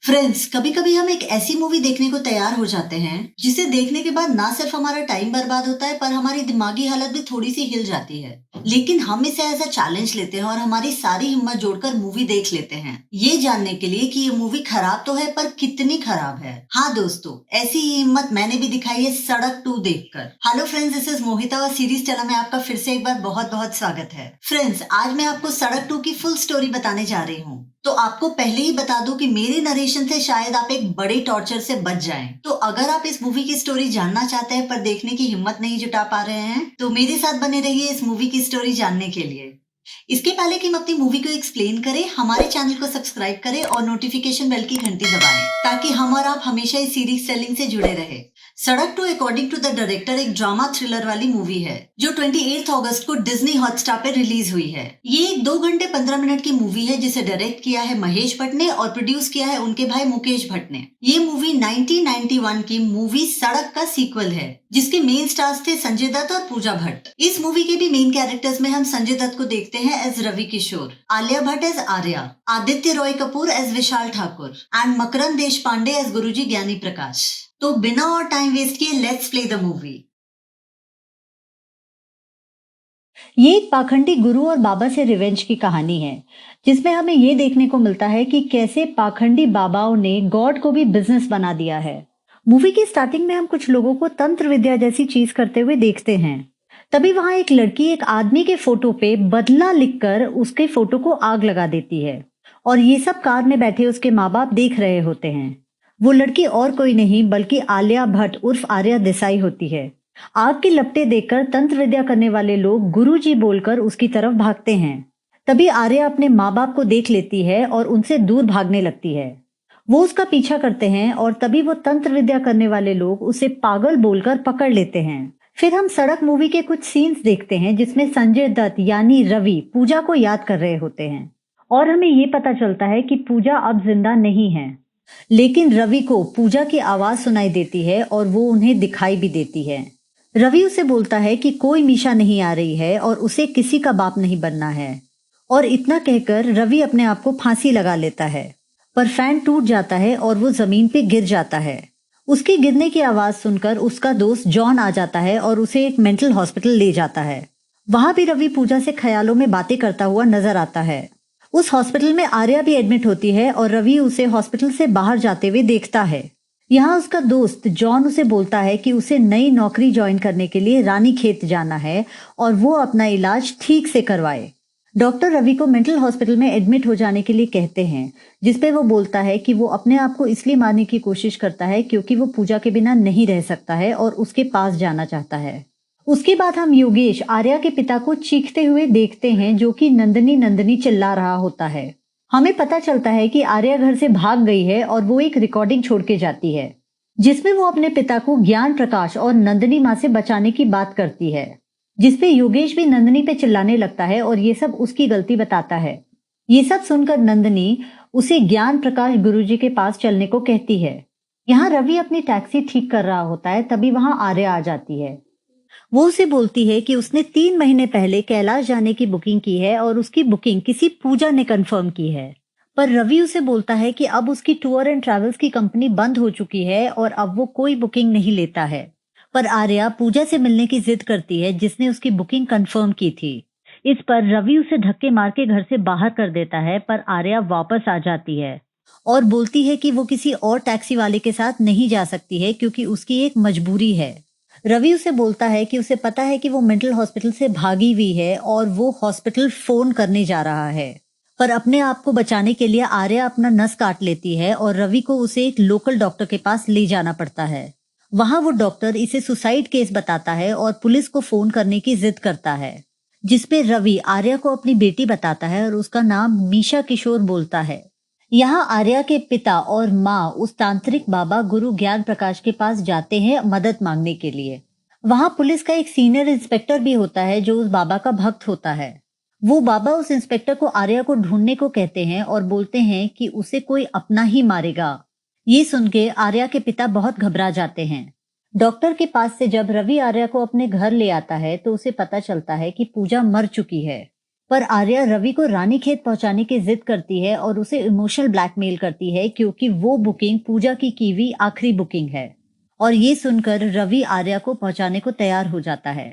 Friends, कभी कभी हम एक ऐसी मूवी देखने को तैयार हो जाते हैं जिसे देखने के बाद ना सिर्फ हमारा टाइम बर्बाद होता है पर हमारी दिमागी हालत भी थोड़ी सी हिल जाती है। लेकिन हम इसे एज अ चैलेंज लेते हैं और हमारी सारी हिम्मत जोड़कर मूवी देख लेते हैं, ये जानने के लिए कि ये मूवी खराब तो है पर कितनी खराब है। हाँ दोस्तों, ऐसी ही हिम्मत मैंने भी दिखाई है सड़क 2 देखकर। हेलो फ्रेंड्स, दिस इज मोहिता और सीरीज चला में आपका फिर से एक बार बहुत बहुत स्वागत है। फ्रेंड्स, आज मैं आपको सड़क 2 की फुल स्टोरी बताने जा रही हूँ। तो आपको पहले ही बता दूं कि मेरे नरेशन से शायद आप एक बड़े टॉर्चर से बच जाएं। तो अगर आप इस मूवी की स्टोरी जानना चाहते हैं पर देखने की हिम्मत नहीं जुटा पा रहे हैं तो मेरे साथ बने रहिए इस मूवी की स्टोरी जानने के लिए। इसके पहले कि हम अपनी मूवी को एक्सप्लेन करें, हमारे चैनल को सब्सक्राइब करें और नोटिफिकेशन बेल की घंटी दबाएं ताकि हम और आप हमेशा इस सीरीज सेलिंग से जुड़े रहे। सड़क 2 अकॉर्डिंग टू द डायरेक्टर एक ड्रामा थ्रिलर वाली मूवी है जो 28 अगस्त को डिज्नी हॉटस्टार पे रिलीज हुई है। ये एक 2 घंटे 15 मिनट की मूवी है जिसे डायरेक्ट किया है महेश भट्ट ने और प्रोड्यूस किया है उनके भाई मुकेश भट्ट ने। ये मूवी 1991 की मूवी सड़क का सीक्वल है जिसके मेन स्टार्स थे संजय दत्त और पूजा भट्ट। इस मूवी के भी मेन कैरेक्टर्स में हम संजय दत्त को देखते हैं as Ravi Kishore, Alia Bhatt as Arya, Aditya Roy Kapur as Vishal Thakur and Makarand Deshpande as Guruji Gyani Prakash. तो बिना और टाइम वेस्ट किए लेट्स प्ले द मूवी। ये एक पाखंडी गुरु और बाबा से रिवेंज की कहानी है जिसमें हमें ये देखने को मिलता है कि कैसे पाखंडी बाबाओं ने गॉड को भी बिजनेस बना दिया है। मूवी की स्टार्टिंग में हम कुछ लोगों को तंत्र विद्या जैसी चीज करते हुए देखते हैं। तभी वहां एक लड़की एक आदमी के फोटो पे बदला लिखकर उसके फोटो को आग लगा देती है और ये सब कार में बैठे उसके माँ बाप देख रहे होते हैं। वो लड़की और कोई नहीं बल्कि आलिया भट्ट उर्फ आर्या देसाई होती है। आग की लपटें देखकर तंत्र विद्या करने वाले लोग गुरुजी बोलकर उसकी तरफ भागते हैं। तभी आर्या अपने माँ बाप को देख लेती है और उनसे दूर भागने लगती है। वो उसका पीछा करते हैं और तभी वो तंत्र विद्या करने वाले लोग उसे पागल बोलकर पकड़ लेते हैं। फिर हम सड़क मूवी के कुछ सीन्स देखते हैं जिसमें संजय दत्त यानी रवि पूजा को याद कर रहे होते हैं और हमें ये पता चलता है कि पूजा अब जिंदा नहीं है। लेकिन रवि को पूजा की आवाज सुनाई देती है और वो उन्हें दिखाई भी देती है। रवि उसे बोलता है कि कोई मीशा नहीं आ रही है और उसे किसी का बाप नहीं बनना है और इतना कहकर रवि अपने आप को फांसी लगा लेता है। पर फैन टूट जाता है और वो जमीन पे गिर जाता है। उसके गिरने की आवाज सुनकर उसका दोस्त जॉन आ जाता है और उसे एक मेंटल हॉस्पिटल ले जाता है। वहां भी रवि पूजा से ख्यालों में बातें करता हुआ नजर आता है। उस हॉस्पिटल में आर्या भी एडमिट होती है और रवि उसे हॉस्पिटल से बाहर जाते हुए देखता है। यहाँ उसका दोस्त जॉन उसे बोलता है कि उसे नई नौकरी ज्वाइन करने के लिए रानीखेत जाना है और वो अपना इलाज ठीक से करवाए। डॉक्टर रवि को मेंटल हॉस्पिटल में एडमिट हो जाने के लिए कहते हैं जिसपे वो बोलता है कि वो अपने आप को इसलिए मारने की कोशिश करता है क्योंकि वो पूजा के बिना नहीं रह सकता है और उसके पास जाना चाहता है। उसके बाद हम योगेश आर्या के पिता को चीखते हुए देखते हैं जो कि नंदनी नंदनी चिल्ला रहा होता है। हमें पता चलता है कि आर्या घर से भाग गई है और वो एक रिकॉर्डिंग छोड़ के जाती है जिसमें वो अपने पिता को ज्ञान प्रकाश और नंदनी माँ से बचाने की बात करती है, जिसपे योगेश भी नंदनी पे चिल्लाने लगता है और ये सब उसकी गलती बताता है। ये सब सुनकर नंदनी उसे ज्ञान प्रकाश गुरुजी के पास चलने को कहती है। यहाँ रवि अपनी टैक्सी ठीक कर रहा होता है तभी वहां आर्या आ जाती है। वो उसे बोलती है कि उसने 3 महीने पहले कैलाश जाने की बुकिंग की है और उसकी बुकिंग किसी पूजा ने कंफर्म की है। पर रवि उसे बोलता है कि अब उसकी टूर एंड ट्रैवल्स की कंपनी बंद हो चुकी है और अब वो कोई बुकिंग नहीं लेता है। पर आर्या पूजा से मिलने की जिद करती है जिसने उसकी बुकिंग कंफर्म की थी। इस पर रवि उसे धक्के मार के घर से बाहर कर देता है पर आर्या वापस आ जाती है और बोलती है कि वो किसी और टैक्सी वाले के साथ नहीं जा सकती है क्योंकि उसकी एक मजबूरी है। रवि उसे बोलता है कि उसे पता है कि वो मेंटल हॉस्पिटल से भागी हुई है और वो हॉस्पिटल फोन करने जा रहा है। पर अपने आप को बचाने के लिए आर्या अपना नस काट लेती है और रवि को उसे एक लोकल डॉक्टर के पास ले जाना पड़ता है। वहां वो डॉक्टर इसे सुसाइड केस बताता है और पुलिस को फोन करने की जिद करता है, जिसपे रवि आर्या को अपनी बेटी बताता है और उसका नाम मीशा किशोर बोलता है। यहाँ आर्या के पिता और माँ उस तांत्रिक बाबा गुरु ज्ञान प्रकाश के पास जाते हैं मदद मांगने के लिए। वहां पुलिस का एक सीनियर इंस्पेक्टर भी होता है जो उस बाबा का भक्त होता है। वो बाबा उस इंस्पेक्टर को आर्या को ढूंढने को कहते हैं और बोलते हैं कि उसे कोई अपना ही मारेगा। ये सुन के आर्या के पिता बहुत घबरा जाते हैं। डॉक्टर के पास से जब रवि आर्या को अपने घर ले आता है तो उसे पता चलता है कि पूजा मर चुकी है। पर आर्या रवि को रानीखेत पहुंचाने की जिद करती है और उसे इमोशनल ब्लैकमेल करती है क्योंकि वो बुकिंग पूजा की हुई आखिरी बुकिंग है। और ये सुनकर रवि आर्या को पहुंचाने को तैयार हो जाता है।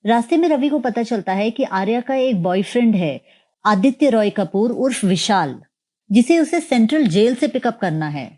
रास्ते में रवि को पता चलता है कि आर्या का एक बॉयफ्रेंड है, आदित्य रॉय कपूर उर्फ विशाल, जिसे उसे सेंट्रल जेल से पिकअप करना है।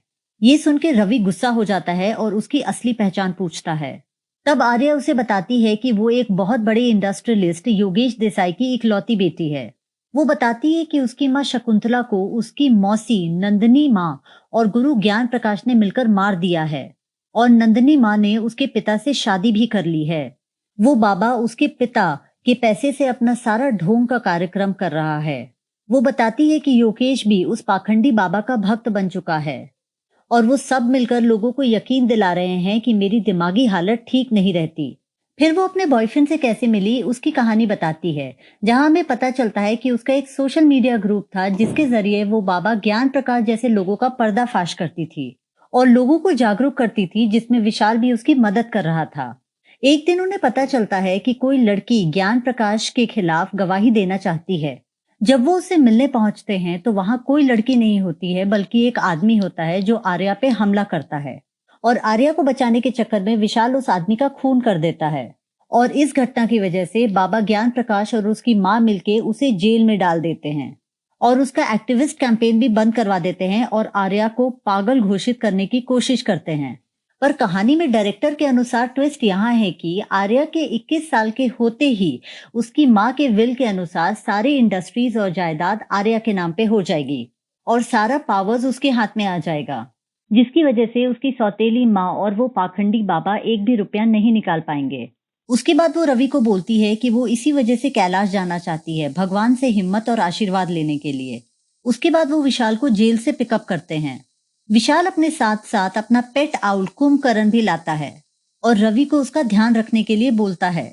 ये सुन के रवि गुस्सा हो जाता है और उसकी असली पहचान पूछता है। तब आर्या उसे बताती है कि वो एक बहुत बड़े इंडस्ट्रियलिस्ट योगेश देसाई की इकलौती बेटी है। वो बताती है कि उसकी माँ शकुंतला को उसकी मौसी नंदिनी माँ और गुरु ज्ञान प्रकाश ने मिलकर मार दिया है और नंदिनी माँ ने उसके पिता से शादी भी कर ली है। वो बाबा उसके पिता के पैसे से अपना सारा ढोंग का कार्यक्रम कर रहा है। वो बताती है कि योगेश भी उस पाखंडी बाबा का भक्त बन चुका है और वो सब मिलकर लोगों को यकीन दिला रहे हैं कि मेरी दिमागी हालत ठीक नहीं रहती। फिर वो अपने बॉयफ्रेंड से कैसे मिली उसकी कहानी बताती है, जहां हमें पता चलता है कि उसका एक सोशल मीडिया ग्रुप था जिसके जरिए वो बाबा ज्ञान प्रकाश जैसे लोगों का पर्दाफाश करती थी और लोगों को जागरूक करती थी, जिसमें विशाल भी उसकी मदद कर रहा था। एक दिन उन्हें पता चलता है कि कोई लड़की ज्ञान प्रकाश के खिलाफ गवाही देना चाहती है। जब वो उससे मिलने पहुंचते हैं तो वहां कोई लड़की नहीं होती है बल्कि एक आदमी होता है जो आर्या पे हमला करता है और आर्या को बचाने के चक्कर में विशाल उस आदमी का खून कर देता है। और इस घटना की वजह से बाबा ज्ञान प्रकाश और उसकी माँ मिलके उसे जेल में डाल देते हैं और उसका एक्टिविस्ट कैंपेन भी बंद करवा देते हैं और आर्या को पागल घोषित करने की कोशिश करते हैं। पर कहानी में डायरेक्टर के अनुसार ट्विस्ट यहाँ है कि आर्या के 21 साल के होते ही उसकी माँ के विल के अनुसार सारी इंडस्ट्रीज और जायदाद आर्या के नाम पे हो जाएगी और सारा पावर्स उसके हाथ में आ जाएगा, जिसकी वजह से उसकी सौतेली माँ और वो पाखंडी बाबा एक भी रुपया नहीं निकाल पाएंगे। उसके बाद वो रवि को बोलती है कि वो इसी वजह से कैलाश जाना चाहती है, भगवान से हिम्मत और आशीर्वाद लेने के लिए। उसके बाद वो विशाल को जेल से पिकअप करते हैं। विशाल अपने साथ साथ अपना पेट आउल कुंभकर्ण भी लाता है और रवि को उसका ध्यान रखने के लिए बोलता है।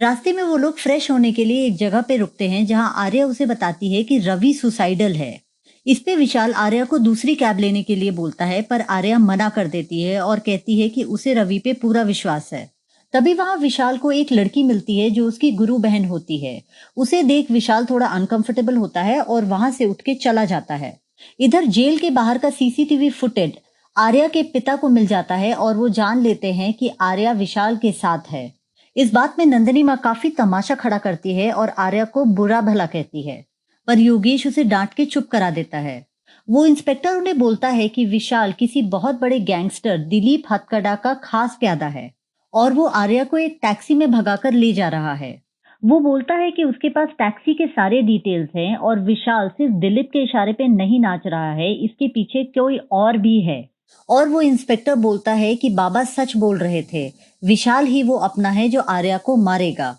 रास्ते में वो लोग फ्रेश होने के लिए एक जगह पे रुकते हैं जहां आर्या उसे बताती है कि रवि सुसाइडल है। इस पे विशाल आर्या को दूसरी कैब लेने के लिए बोलता है, पर आर्या मना कर देती है और कहती है कि उसे रवि पे पूरा विश्वास है। तभी वहां विशाल को एक लड़की मिलती है जो उसकी गुरु बहन होती है। उसे देख विशाल थोड़ा अनकंफर्टेबल होता है और वहां से उठ के चला जाता है। इधर जेल के बाहर का सीसीटीवी फुटेज आर्या के पिता को मिल जाता है और वो जान लेते हैं कि आर्या विशाल के साथ है। इस बात में नंदिनी माँ काफी तमाशा खड़ा करती है और आर्या को बुरा भला कहती है, पर योगेश उसे डांट के चुप करा देता है। वो इंस्पेक्टर उन्हें बोलता है कि विशाल किसी बहुत बड़े गैंगस्टर दिलीप हथकड़ा का खास प्यादा है और वो आर्या को एक टैक्सी में भगाकर ले जा रहा है। वो बोलता है कि उसके पास टैक्सी के सारे डिटेल्स हैं और विशाल सिर्फ दिलीप के इशारे पे नहीं नाच रहा है, इसके पीछे कोई और भी है। और वो इंस्पेक्टर बोलता है कि बाबा सच बोल रहे थे, विशाल ही वो अपना है जो आर्या को मारेगा।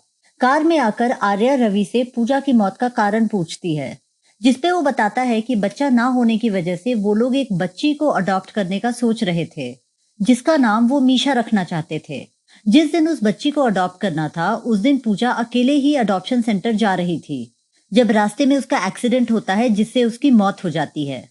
कार में आकर आर्या रवि से पूजा की मौत का कारण पूछती है, जिसपे वो बताता है कि बच्चा ना होने की वजह से वो लोग एक बच्ची को अडॉप्ट करने का सोच रहे थे, जिसका नाम वो मीशा रखना चाहते थे। जिस दिन उस बच्ची को अडॉप्ट करना था उस दिन पूजा अकेले ही अडॉप्शन सेंटर जा रही थी, जब रास्ते में उसका एक्सीडेंट होता है जिससे उसकी मौत हो जाती है।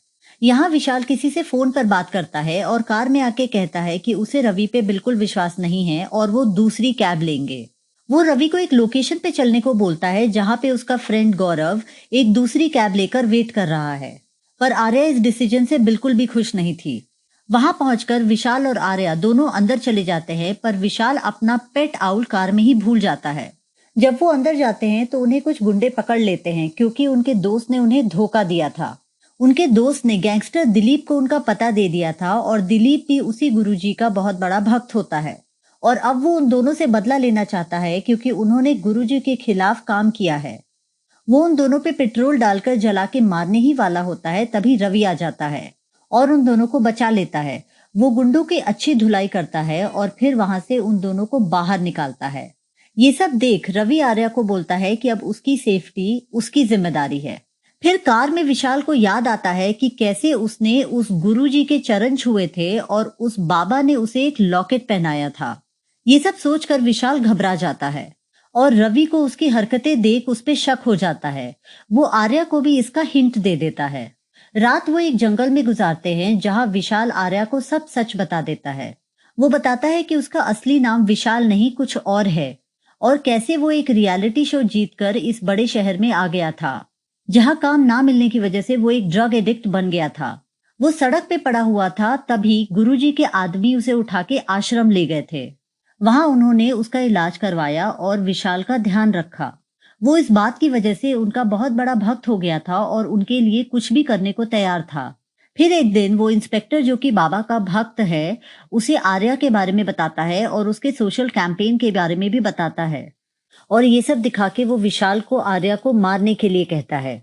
यहाँ विशाल किसी से फोन पर बात करता है और कार में आके कहता है कि उसे रवि पे बिल्कुल विश्वास नहीं है और वो दूसरी कैब लेंगे। वो रवि को एक लोकेशन पे चलने को बोलता है जहाँ पे उसका फ्रेंड गौरव एक दूसरी कैब लेकर वेट कर रहा है, पर आर्या इस डिसीजन से बिल्कुल भी खुश नहीं थी। वहां पहुंचकर विशाल और आर्या दोनों अंदर चले जाते हैं, पर विशाल अपना पेट आउल कार में ही भूल जाता है। जब वो अंदर जाते हैं तो उन्हें कुछ गुंडे पकड़ लेते हैं क्योंकि उनके दोस्त ने उन्हें धोखा दिया था। उनके दोस्त ने गैंगस्टर दिलीप को उनका पता दे दिया था और दिलीप भी उसी गुरुजी का बहुत बड़ा भक्त होता है और अब वो उन दोनों से बदला लेना चाहता है क्योंकि उन्होंने गुरुजी के खिलाफ काम किया है। वो उन दोनों पे पेट्रोल डालकर जला के मारने ही वाला होता है, तभी रवि आ जाता है और उन दोनों को बचा लेता है। वो गुंडों की अच्छी धुलाई करता है और फिर वहां से उन दोनों को बाहर निकालता है। ये सब देख रवि आर्या को बोलता है कि अब उसकी सेफ्टी उसकी जिम्मेदारी है। फिर कार में विशाल को याद आता है कि कैसे उसने उस गुरुजी के चरण छुए थे और उस बाबा ने उसे एक लॉकेट पहनाया था। ये सब सोचकर विशाल घबरा जाता है और रवि को उसकी हरकतें देख उस पे शक हो जाता है। वो आर्या को भी इसका हिंट दे देता है। रात वो एक जंगल में गुजारते हैं जहां विशाल आर्या को सब सच बता देता है। वो बताता है कि उसका असली नाम विशाल नहीं कुछ और है और कैसे वो एक रियलिटी शो जीतकर इस बड़े शहर में आ गया था, जहां काम ना मिलने की वजह से वो एक ड्रग एडिक्ट बन गया था। वो सड़क पे पड़ा हुआ था, तभी गुरुजी के आदमी उसे उठा के आश्रम ले गए थे। वहां उन्होंने उसका इलाज करवाया और विशाल का ध्यान रखा। वो इस बात की वजह से उनका बहुत बड़ा भक्त हो गया था और उनके लिए कुछ भी करने को तैयार था। फिर एक दिन वो इंस्पेक्टर, जो कि बाबा का भक्त है, उसे आर्या के बारे में बताता है और उसके सोशल कैंपेन के बारे में भी बताता है। और ये सब दिखा के वो विशाल को आर्या को मारने के लिए कहता है।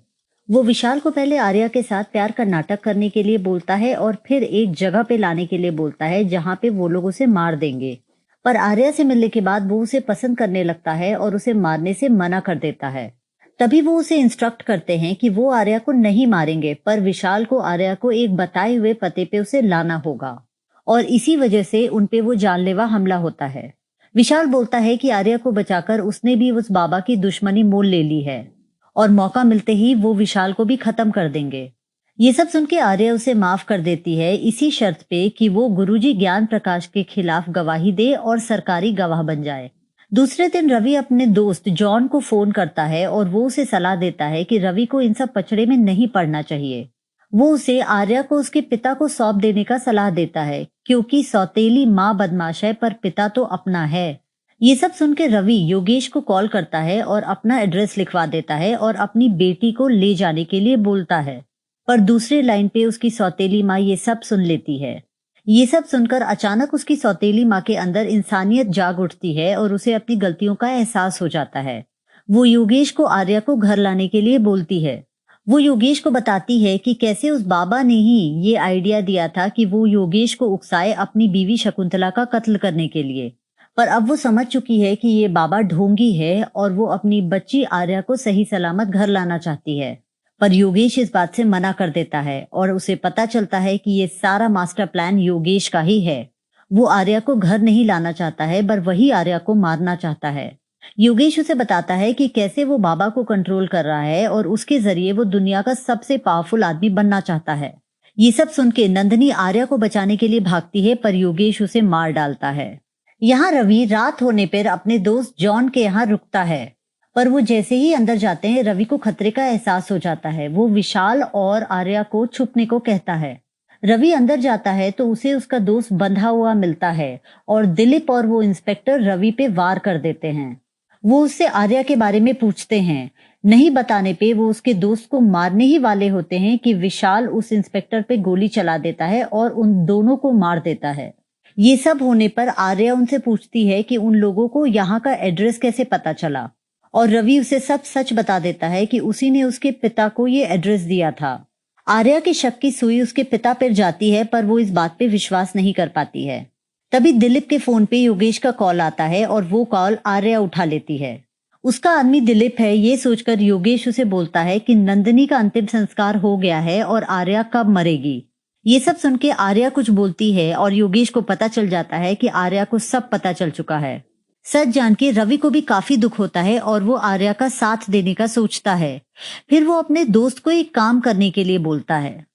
वो विशाल को पहले आर्या के साथ प्यार का नाटक करने के लिए बोलता है और फिर एक जगह पे लाने के लिए बोलता है जहां पे वो लोग उसे मार देंगे। पर आर्या से मिलने के बाद वो उसे पसंद करने लगता है और उसे मारने से मना कर देता है। तभी वो उसे इंस्ट्रक्ट करते हैं कि वो आर्या को नहीं मारेंगे, पर विशाल को आर्या को एक बताए हुए पते पे उसे लाना होगा। और इसी वजह से उनपे वो जानलेवा हमला होता है। विशाल बोलता है कि आर्या को बचाकर उसने भी उस बाबा की दुश्मनी मोल ले ली है और मौका मिलते ही वो विशाल को भी खत्म कर देंगे। ये सब सुन के आर्या उसे माफ कर देती है, इसी शर्त पे कि वो गुरुजी ज्ञान प्रकाश के खिलाफ गवाही दे और सरकारी गवाह बन जाए। दूसरे दिन रवि अपने दोस्त जॉन को फोन करता है और वो उसे सलाह देता है कि रवि को इन सब पचड़े में नहीं पड़ना चाहिए। वो उसे आर्या को उसके पिता को सौंप देने का सलाह देता है, क्योंकि सौतेली माँ बदमाश है पर पिता तो अपना है। ये सब सुन के रवि योगेश को कॉल करता है और अपना एड्रेस लिखवा देता है और अपनी बेटी को ले जाने के लिए बोलता है। पर दूसरे लाइन पे उसकी सौतेली माँ ये सब सुन लेती है। ये सब सुनकर अचानक उसकी सौतेली माँ के अंदर इंसानियत जाग उठती है और उसे अपनी गलतियों का एहसास हो जाता है। वो योगेश को आर्या को घर लाने के लिए बोलती है। वो योगेश को बताती है कि कैसे उस बाबा ने ही ये आइडिया दिया था कि वो योगेश को उकसाए अपनी बीवी शकुंतला का कत्ल करने के लिए। पर अब वो समझ चुकी है कि ये बाबा ढोंगी है और वो अपनी बच्ची आर्या को सही सलामत घर लाना चाहती है। पर योगेश इस बात से मना कर देता है और उसे पता चलता है कि ये सारा मास्टर प्लान योगेश का ही है। वो आर्या को घर नहीं लाना चाहता है, पर वही आर्या को मारना चाहता है। योगेश उसे बताता है कि कैसे वो बाबा को कंट्रोल कर रहा है और उसके जरिए वो दुनिया का सबसे पावरफुल आदमी बनना चाहता है। ये सब सुन के नंदिनी आर्या को बचाने के लिए भागती है, पर योगेश उसे मार डालता है। यहाँ रवि रात होने पर अपने दोस्त जॉन के यहाँ रुकता है, पर वो जैसे ही अंदर जाते हैं रवि को खतरे का एहसास हो जाता है। वो विशाल और आर्या को छुपने को कहता है। रवि अंदर जाता है तो उसे उसका दोस्त बंधा हुआ मिलता है और दिलीप और वो इंस्पेक्टर रवि पे वार कर देते हैं। वो उससे आर्या के बारे में पूछते हैं। नहीं बताने पे वो उसके दोस्त को मारने ही वाले होते हैं कि विशाल उस इंस्पेक्टर पे गोली चला देता है और उन दोनों को मार देता है। ये सब होने पर आर्या उनसे पूछती है कि उन लोगों को यहाँ का एड्रेस कैसे पता चला, और रवि उसे सब सच बता देता है कि उसी ने उसके पिता को ये एड्रेस दिया था। आर्या के शक की सुई उसके पिता पर जाती है, पर वो इस बात पे विश्वास नहीं कर पाती है। तभी दिलीप के फोन पे योगेश का कॉल आता है और वो कॉल आर्या उठा लेती है। उसका आदमी दिलीप है। ये सोचकर योगेश उसे बोलता है कि नंदिनी का अंतिम संस्कार हो गया है और आर्या कब मरेगी। ये सब सुन के आर्या कुछ बोलती है और योगेश को पता चल जाता है कि आर्या को सब पता चल चुका है। सच जान के रवि को भी काफी दुख होता है और वो आर्या का साथ देने का सोचता है। फिर वो अपने दोस्त को एक काम करने के लिए बोलता है।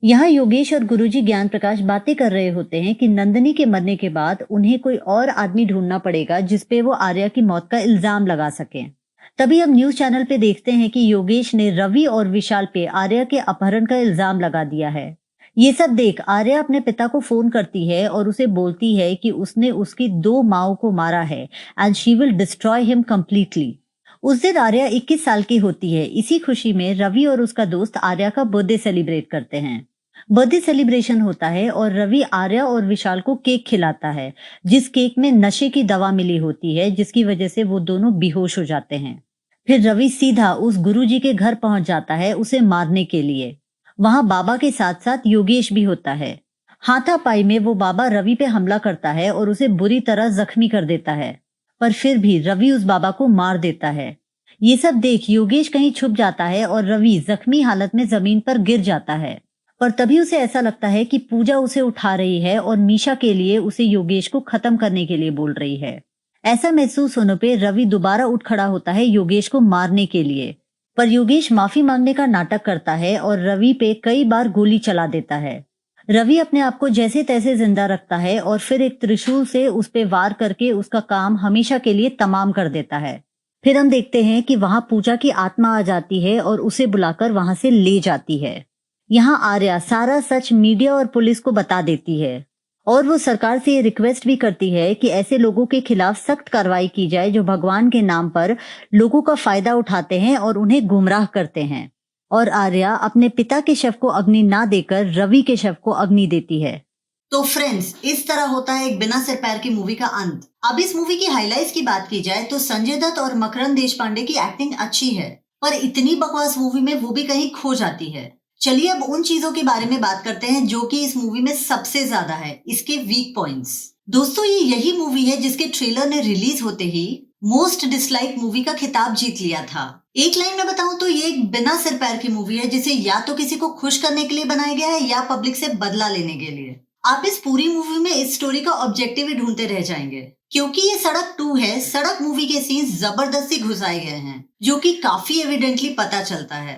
यहाँ योगेश और गुरुजी ज्ञान प्रकाश बातें कर रहे होते हैं कि नंदिनी के मरने के बाद उन्हें कोई और आदमी ढूंढना पड़ेगा जिसपे वो आर्या की मौत का इल्जाम लगा सकें। तभी हम न्यूज चैनल पे देखते हैं कि योगेश ने रवि और विशाल पे आर्या के अपहरण का इल्जाम लगा दिया है। ये सब देख आर्या अपने पिता को फोन करती है और उसे बोलती है कि उसने उसकी 2 माओं को मारा है and she will destroy him completely. उस दिन आर्या 21 साल की होती है। इसी खुशी में रवि और उसका दोस्त आर्या का बर्थडे सेलिब्रेट करते हैं। बर्थडे सेलिब्रेशन होता है और रवि आर्या और विशाल को केक खिलाता है, जिस केक में नशे की दवा मिली होती है, जिसकी वजह से वो दोनों बेहोश हो जाते हैं। फिर रवि सीधा उस गुरुजी के घर पहुंच जाता है उसे मारने के लिए। वहां बाबा के साथ साथ योगेश भी होता है। हाथापाई में वो बाबा रवि पे हमला करता है और उसे बुरी तरह जख्मी कर देता है, पर फिर भी रवि उस बाबा को मार देता है। ये सब देख योगेश कहीं छुप जाता है और रवि जख्मी हालत में जमीन पर गिर जाता है। पर तभी उसे ऐसा लगता है कि पूजा उसे उठा रही है और मीशा के लिए उसे योगेश को खत्म करने के लिए बोल रही है। ऐसा महसूस होने पे रवि दोबारा उठ खड़ा होता है योगेश को मारने के लिए, पर योगेश माफी मांगने का नाटक करता है और रवि पे कई बार गोली चला देता है। रवि अपने आप को जैसे तैसे जिंदा रखता है और फिर एक त्रिशूल से उस पे वार करके उसका काम हमेशा के लिए तमाम कर देता है। फिर हम देखते हैं कि वहां पूजा की आत्मा आ जाती है और उसे बुलाकर वहां से ले जाती है। यहाँ आर्या सारा सच मीडिया और पुलिस को बता देती है और वो सरकार से ये रिक्वेस्ट भी करती है कि ऐसे लोगों के खिलाफ सख्त कार्रवाई की जाए जो भगवान के नाम पर लोगों का फायदा उठाते हैं और उन्हें गुमराह करते हैं। और आर्या अपने पिता के शव को अग्नि ना देकर रवि के शव को अग्नि देती है। तो फ्रेंड्स, इस तरह होता है एक बिना सिर पैर की मूवी का अंत। अब इस मूवी की हाइलाइट्स की बात की जाए तो संजय दत्त और मकरंद देशपांडे की एक्टिंग अच्छी है, पर इतनी बकवास मूवी में वो भी कहीं खो जाती है। चलिए अब उन चीजों के बारे में बात करते हैं जो कि इस मूवी में सबसे ज्यादा है, इसके वीक पॉइंट्स। दोस्तों, ये यही मूवी है जिसके ट्रेलर ने रिलीज होते ही मोस्ट डिसलाइक मूवी का खिताब जीत लिया था। एक लाइन में बताऊं तो ये एक बिना सिर पैर की मूवी है जिसे या तो किसी को खुश करने के लिए बनाया गया है या पब्लिक से बदला लेने के लिए। आप इस पूरी मूवी में इस स्टोरी का ऑब्जेक्टिव ही ढूंढते रह जाएंगे, क्योंकि ये सड़क 2 है। सड़क मूवी के सीन्स जबरदस्ती घुसाए गए हैं, जो कि काफी एविडेंटली पता चलता है।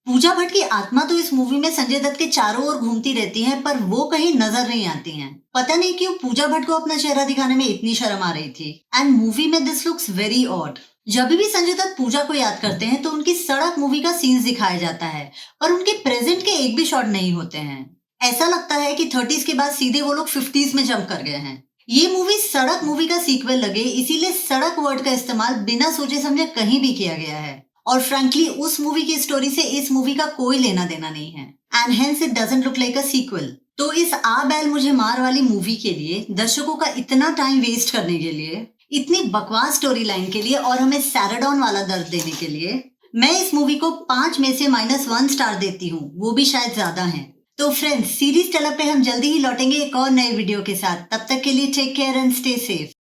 पूजा भट्ट की आत्मा तो इस मूवी में संजय दत्त के चारों ओर घूमती रहती है, पर वो कहीं नजर नहीं आती हैं। पता नहीं क्यों पूजा भट्ट को अपना चेहरा दिखाने में इतनी शर्म आ रही थी। एंड मूवी में दिस लुक्स वेरी ऑड। जब भी संजय दत्त पूजा को याद करते हैं तो उनकी सड़क मूवी का सीन्स दिखाया जाता है, पर उनके प्रेजेंट के एक भी शॉट नहीं होते हैं। ऐसा लगता है कि 30s के बाद सीधे वो लोग 50s में जंप कर गए हैं। ये मूवी सड़क मूवी का सीक्वल लगे, इसीलिए सड़क वर्ड का इस्तेमाल बिना सोचे समझे कहीं भी किया गया है। और फ्रैंकली उस मूवी की स्टोरी से इस मूवी का कोई लेना देना नहीं है, and hence it doesn't look like a sequel. तो इस आ बैल मुझे मार वाली मूवी के लिए, दर्शकों का इतना टाइम वेस्ट करने के लिए, इतनी बकवास स्टोरी लाइन के लिए और हमें सैराडॉन वाला दर्द देने के लिए, मैं इस मूवी को 5 में से -1 स्टार देती हूँ, वो भी शायद ज्यादा है। तो फ्रेंड्स, सीरीज टेलर पे हम जल्दी ही लौटेंगे एक और नए वीडियो के साथ। तब तक के लिए take care and stay safe.